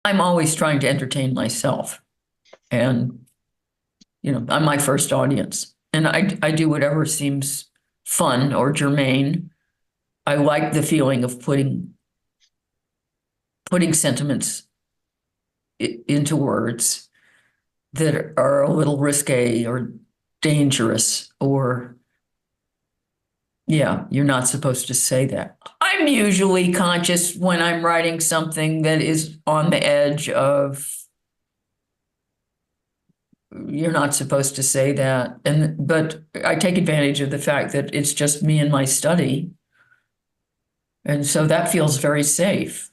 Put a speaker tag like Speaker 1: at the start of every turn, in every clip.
Speaker 1: I'm always trying to entertain myself. And, I'm my first audience. And I do whatever seems fun or germane. I like the feeling of putting sentiments into words that are a little risque or dangerous, or yeah, you're not supposed to say that. I'm usually conscious when I'm writing something that is on the edge of you're not supposed to say that. But I take advantage of the fact that it's just me and my study. And so that feels very safe.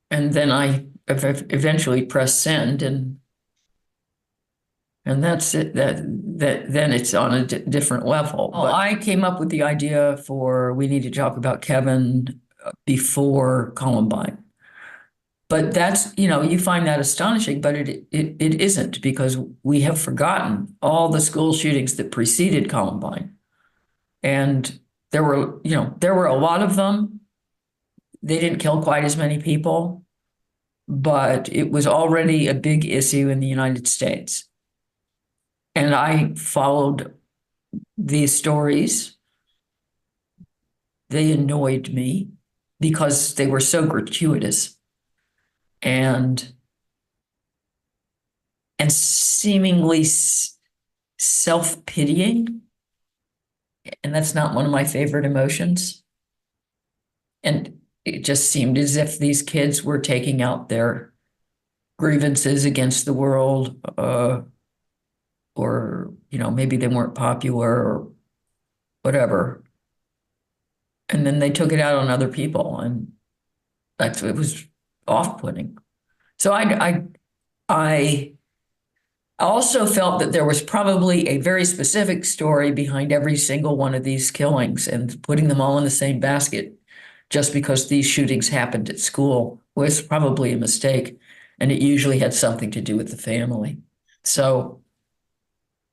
Speaker 1: And then I eventually press send, and that's it. That then it's on a different level. Well, I came up with the idea for we need to talk about Kevin before Columbine. But that's, you find that astonishing, but it isn't, because we have forgotten all the school shootings that preceded Columbine. And there were a lot of them. They didn't kill quite as many people, but it was already a big issue in the United States. And I followed these stories. They annoyed me because they were so gratuitous and seemingly self-pitying. And that's not one of my favorite emotions. And it just seemed as if these kids were taking out their grievances against the world, or maybe they weren't popular or whatever. And then they took it out on other people, and it was off-putting. So I also felt that there was probably a very specific story behind every single one of these killings, and putting them all in the same basket just because these shootings happened at school was probably a mistake. And it usually had something to do with the family. So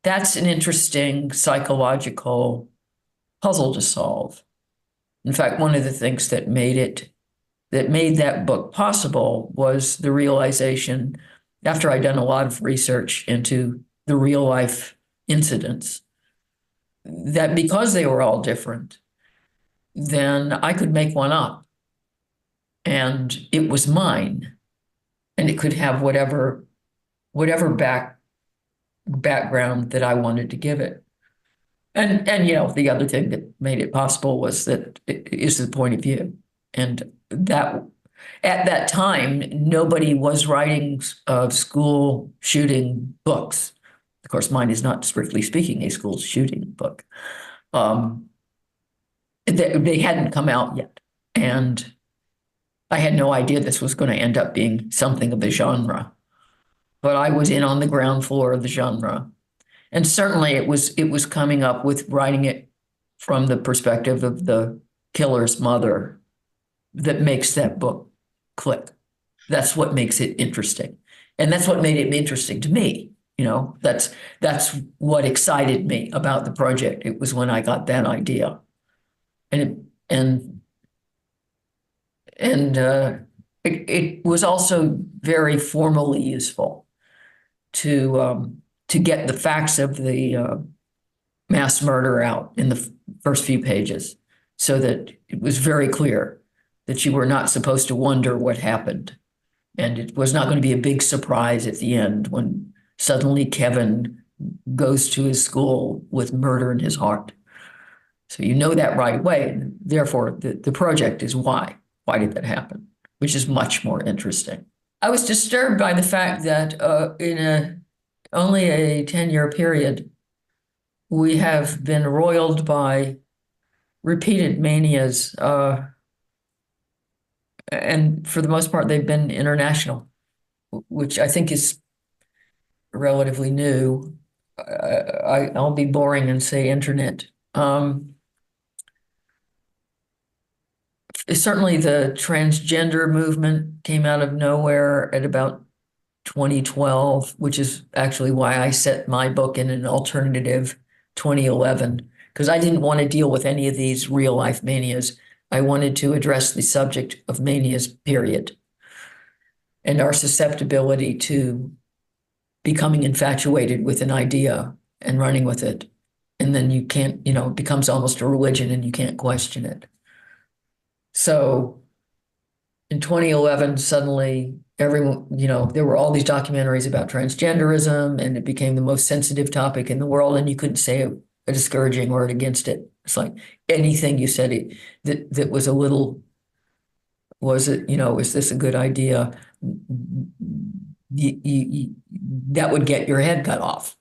Speaker 1: that's an interesting psychological puzzle to solve. In fact, one of the things that made that book possible was the realization, after I'd done a lot of research into the real life incidents, that because they were all different, then I could make one up, and it was mine, and it could have whatever background that I wanted to give it. And the other thing that made it possible was that it is the point of view. And that at that time, nobody was writing school shooting books. Of course, mine is not, strictly speaking, a school shooting book. They hadn't come out yet. And I had no idea this was going to end up being something of a genre. But I was in on the ground floor of the genre. And certainly it was coming up with writing it from the perspective of the killer's mother that makes that book click. That's what makes it interesting. And that's what made it interesting to me. That's what excited me about the project. It was when I got that idea. And it was also very formally useful to get the facts of the mass murder out in the first few pages, so that it was very clear that you were not supposed to wonder what happened. And it was not going to be a big surprise at the end when suddenly Kevin goes to his school with murder in his heart. So you know that right away. And therefore, the project is why. Why did that happen? Which is much more interesting. I was disturbed by the fact that in only a 10-year period, we have been roiled by repeated manias, and for the most part, they've been international, which I think is relatively new. I'll be boring and say internet. Certainly the transgender movement came out of nowhere at about 2012, which is actually why I set my book in an alternative 2011, because I didn't want to deal with any of these real life manias. I wanted to address the subject of manias, period. and our susceptibility to becoming infatuated with an idea and running with it. And then you can't, it becomes almost a religion and you can't question it. So in 2011, suddenly everyone, there were all these documentaries about transgenderism and it became the most sensitive topic in the world. And you couldn't say a discouraging word against it. It's like anything you said that was a little, was it, is this a good idea? That would get your head cut off.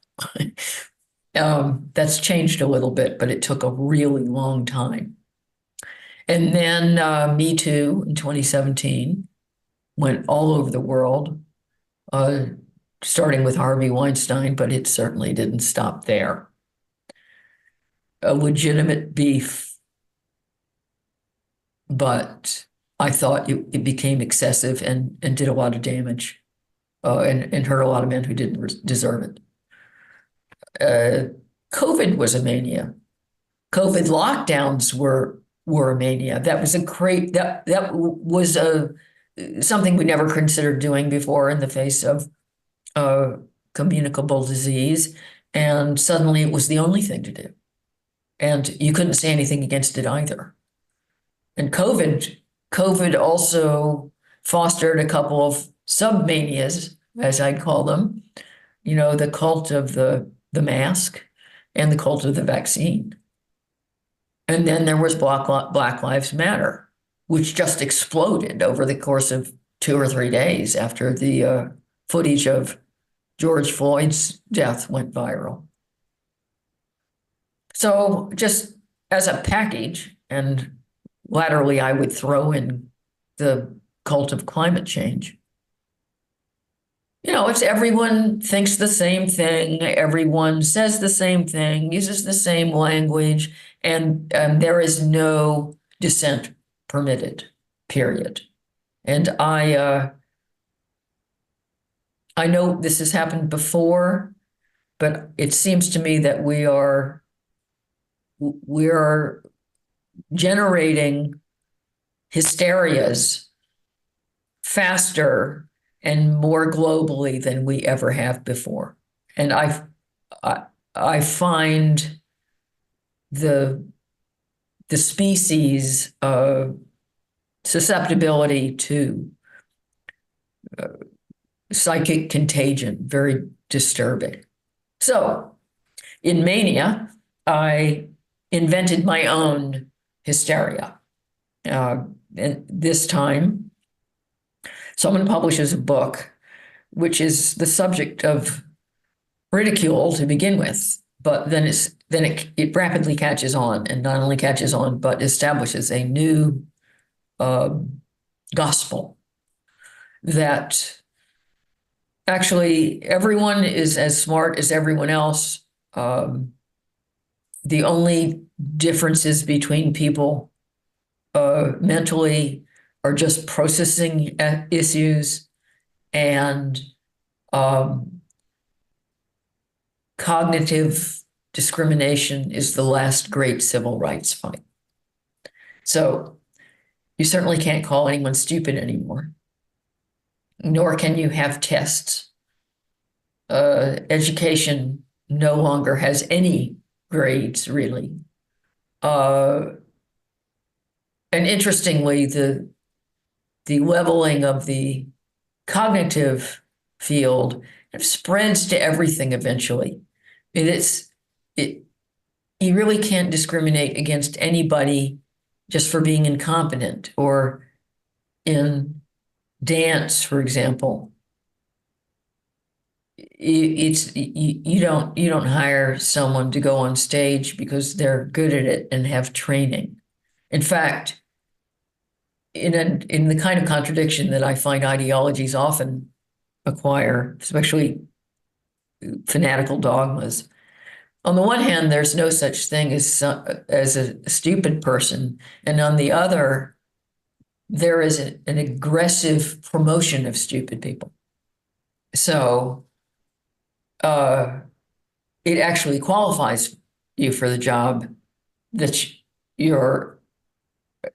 Speaker 1: That's changed a little bit, but it took a really long time. And then Me Too in 2017 went all over the world, uh, starting with Harvey Weinstein, but it certainly didn't stop there. A legitimate beef, but I thought it became excessive and did a lot of damage and hurt a lot of men who didn't deserve it. COVID was a mania. COVID lockdowns were a mania. That was that was something we never considered doing before in the face of uh, communicable disease, and suddenly it was the only thing to do, and you couldn't say anything against it either. And COVID also fostered a couple of submanias, as I'd call them. The cult of the mask and the cult of the vaccine. And then there was Black Lives Matter, which just exploded over the course of 2 or 3 days after the footage of George Floyd's death went viral. So just as a package, and laterally I would throw in the cult of climate change. It's everyone thinks the same thing, everyone says the same thing, uses the same language, and there is no dissent permitted, period. And I know this has happened before, but it seems to me that we are generating hysterias faster and more globally than we ever have before. And I find the species susceptibility to psychic contagion very disturbing. So in Mania, I invented my own hysteria. And this time, someone publishes a book which is the subject of ridicule to begin with, but then it rapidly catches on, and not only catches on, but establishes a new gospel that actually everyone is as smart as everyone else. The only differences between people mentally are just processing issues, and cognitive discrimination is the last great civil rights fight. So you certainly can't call anyone stupid anymore, nor can you have tests. Education no longer has any grades, really. And interestingly, the leveling of the cognitive field spreads to everything eventually. You really can't discriminate against anybody just for being incompetent, or in dance, for example. You don't hire someone to go on stage because they're good at it and have training. In fact, in the kind of contradiction that I find ideologies often acquire, especially fanatical dogmas. On the one hand, there's no such thing as a stupid person, and on the other, there is an aggressive promotion of stupid people. So it actually qualifies you for the job that you're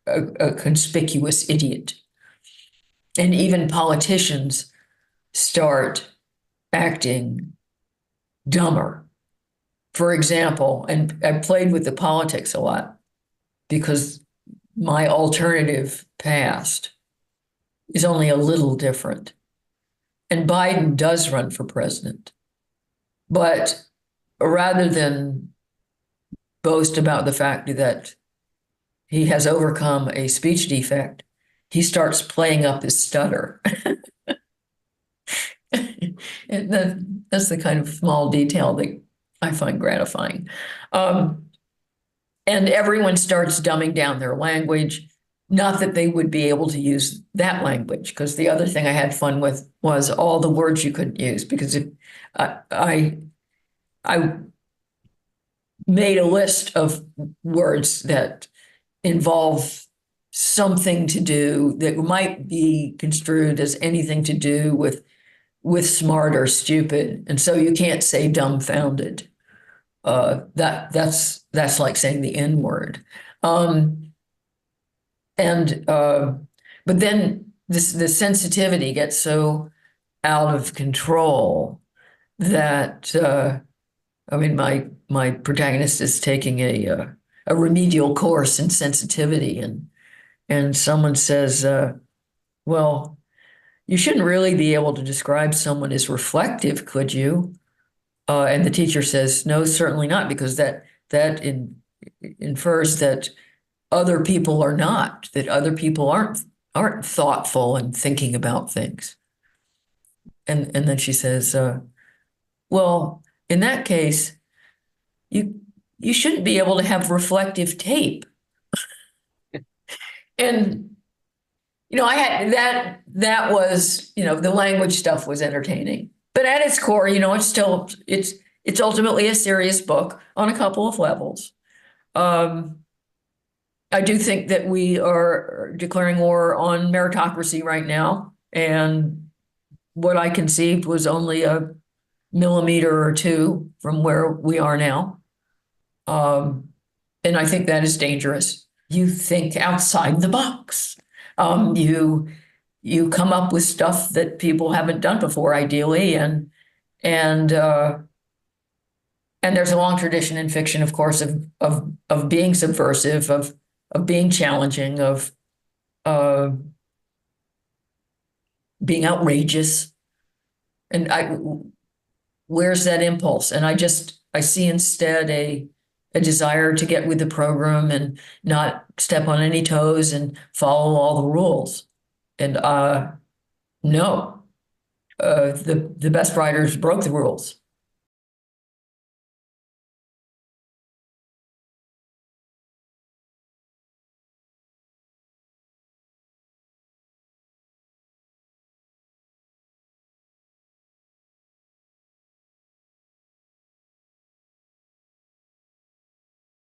Speaker 1: a conspicuous idiot. And even politicians start acting dumber. For example, and I played with the politics a lot because my alternative past is only a little different. And Biden does run for president. But rather than boast about the fact that he has overcome a speech defect, he starts playing up his stutter. And that's the kind of small detail that I find gratifying. Um, and everyone starts dumbing down their language. Not that they would be able to use that language, because the other thing I had fun with was all the words you couldn't use. Because if I made a list of words that involve something to do that might be construed as anything to do with smart or stupid, and so you can't say dumbfounded. That's like saying the N word. Um, and but then the sensitivity gets so out of control that I mean my protagonist is taking a remedial course in sensitivity, and someone says, well, you shouldn't really be able to describe someone as reflective, could you? And the teacher says, no, certainly not, because that infers that other people are not, that other people aren't thoughtful and thinking about things. And then she says, well, in that case, you you shouldn't be able to have reflective tape. And I had that was, the language stuff was entertaining. But at its core, it's ultimately a serious book on a couple of levels. Um, I do think that we are declaring war on meritocracy right now. And what I conceived was only a millimeter or two from where we are now. Um, and I think that is dangerous. You think outside the box. You come up with stuff that people haven't done before, ideally, and and there's a long tradition in fiction, of course, of being subversive, of being challenging, of uh, being outrageous. And where's that impulse? And I see instead a desire to get with the program and not step on any toes and follow all the rules. And no, the best writers broke the rules.